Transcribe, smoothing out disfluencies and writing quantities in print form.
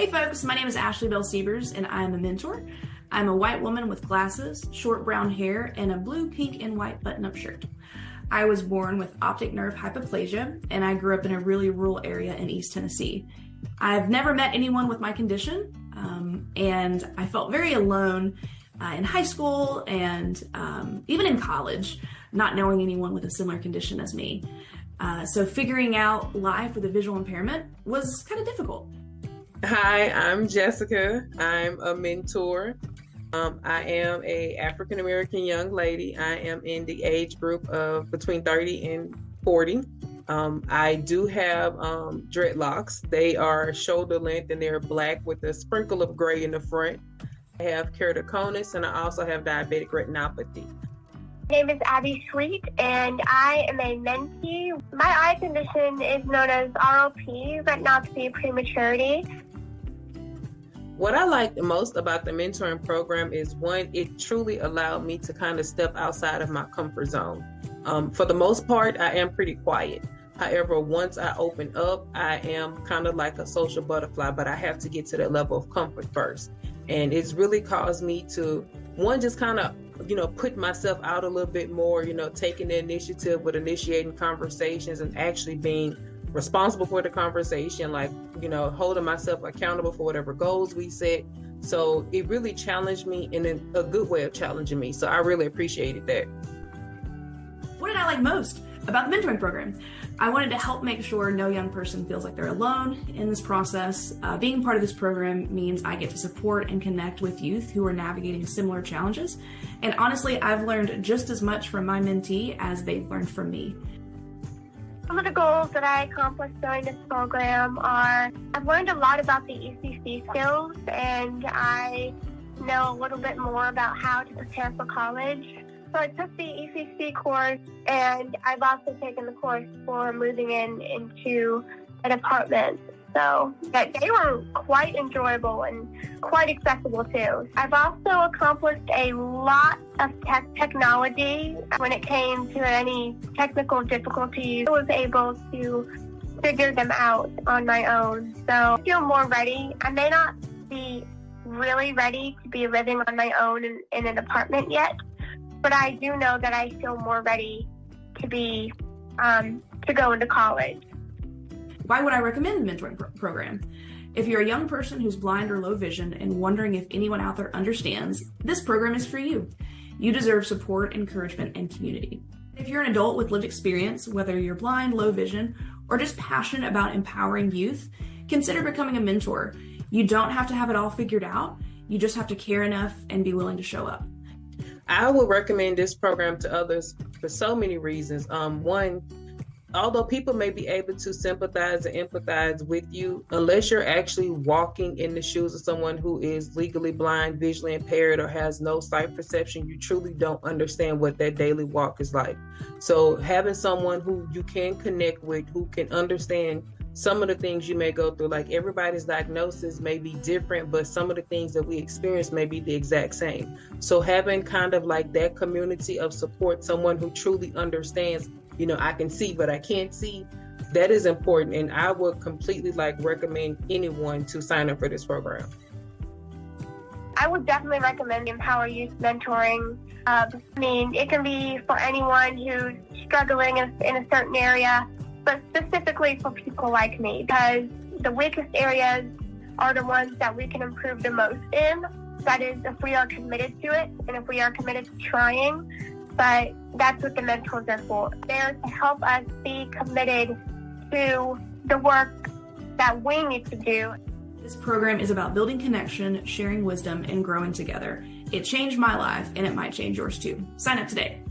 Hey folks, my name is Ashley Bell Sievers and I am a mentor. I'm a white woman with glasses, short brown hair, and a blue, pink, and white button-up shirt. I was born with optic nerve hypoplasia and I grew up in a really rural area in East Tennessee. I've never met anyone with my condition and I felt very alone in high school and even in college, not knowing anyone with a similar condition as me. So figuring out life with a visual impairment was kind of difficult. Hi, I'm Jessica. I'm a mentor. I am an African-American young lady. I am in the age group of between 30 and 40. I do have dreadlocks. They are shoulder length and they're black with a sprinkle of gray in the front. I have keratoconus and I also have diabetic retinopathy. My name is Abby Sweet and I am a mentee. My eye condition is known as ROP, retinopathy prematurity. What I like the most about the mentoring program is, one, it truly allowed me to kind of step outside of my comfort zone. For the most part, I am pretty quiet. However, once I open up, I am kind of like a social butterfly, but I have to get to that level of comfort first. And it's really caused me to, one, just kind of, put myself out a little bit more, taking the initiative with initiating conversations and actually being responsible for the conversation, like, holding myself accountable for whatever goals we set. So it really challenged me in a good way of challenging me. So I really appreciated that. What did I like most about the mentoring program? I wanted to help make sure no young person feels like they're alone in this process. Being part of this program means I get to support and connect with youth who are navigating similar challenges. And honestly, I've learned just as much from my mentee as they've learned from me. Some of the goals that I accomplished during this program are, I've learned a lot about the ECC skills and I know a little bit more about how to prepare for college. So I took the ECC course and I've also taken the course for moving into an apartment. So that they were quite enjoyable and quite accessible too. I've also accomplished a lot of technology. When it came to any technical difficulties, I was able to figure them out on my own. So I feel more ready. I may not be really ready to be living on my own in an apartment yet, but I do know that I feel more ready to be to go into college. Why would I recommend the mentoring program? If you're a young person who's blind or low vision and wondering if anyone out there understands, this program is for you. You deserve support, encouragement, and community. If you're an adult with lived experience, whether you're blind, low vision, or just passionate about empowering youth, consider becoming a mentor. You don't have to have it all figured out. You just have to care enough and be willing to show up. I would recommend this program to others for so many reasons. One, although people may be able to sympathize and empathize with you, unless you're actually walking in the shoes of someone who is legally blind, visually impaired, or has no sight perception, you truly don't understand what that daily walk is like. So having someone who you can connect with, who can understand some of the things you may go through, like everybody's diagnosis may be different, but some of the things that we experience may be the exact same. So having kind of like that community of support, someone who truly understands, I can see, but I can't see, that is important. And I would completely recommend anyone to sign up for this program. I would definitely recommend Empower Youth Mentoring. It can be for anyone who's struggling in a certain area, but specifically for people like me, because the weakest areas are the ones that we can improve the most in. That is, if we are committed to it and if we are committed to trying. But that's what the mentors are for. They're to help us be committed to the work that we need to do. This program is about building connection, sharing wisdom, and growing together. It changed my life, and it might change yours too. Sign up today.